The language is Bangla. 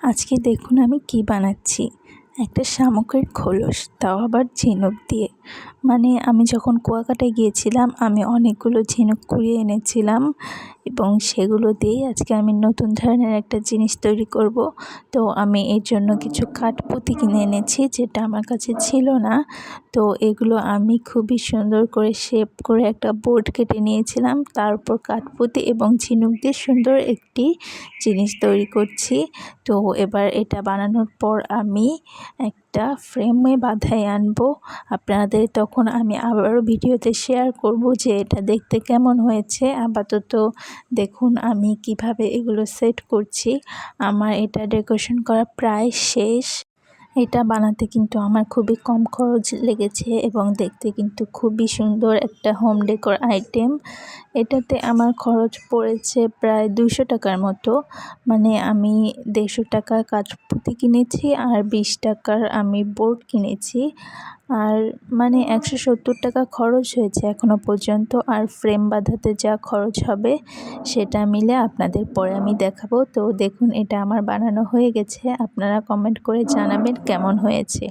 আজকে দেখুন আমি কি বানাচ্ছি। একটা শামুকের খোলস, তাও আবার ঝিনুক দিয়ে। মানে আমি যখন কুয়াকাটায় গিয়েছিলাম আমি অনেকগুলো ঝিনুক কুড়িয়ে এনেছিলাম এবং সেগুলো দিয়েই আজকে আমি নতুন ধরনের একটা জিনিস তৈরি করব। তো আমি এর জন্য কিছু কাঠপুঁতি কিনে এনেছি, যেটা আমার কাছে ছিল না। তো এগুলো আমি খুবই সুন্দর করে শেপ করে একটা বোর্ড কেটে নিয়েছিলাম, তার উপর কাঠপুঁতি এবং ঝিনুক দিয়ে সুন্দর একটি জিনিস তৈরি করছি। তো এবার এটা বানানোর পর আমি একটা ফ্রেমে বাঁধায় আনবো। আপনাদের তখন আমি আবারও ভিডিওতে শেয়ার করব যে এটা দেখতে কেমন হয়েছে। আপাতত দেখুন আমি কিভাবে এগুলো সেট করছি। আমার এটা ডেকোরেশন করা প্রায় শেষ। এটা বানাতে কিন্তু আমার খুবই কম খরচ লেগেছে এবং দেখতে কিন্তু খুবই সুন্দর একটা হোম ডেকোর আইটেম। এটাতে আমার খরচ পড়েছে প্রায় 200 টাকার মতো। মানে আমি 150 টাকার কাঠপুঁতি কিনেছি আর 20 টাকার আমি বোর্ড কিনেছি। আর মানে 170 টাকা খরচ হয়েছে এখনও পর্যন্ত। আর ফ্রেম বাঁধাতে যা খরচ হবে সেটা মিলে আপনাদের পরে আমি দেখাবো। তো দেখুন এটা আমার বানানো হয়ে গেছে, আপনারা কমেন্ট করে জানাবেন কেমন হয়েছে।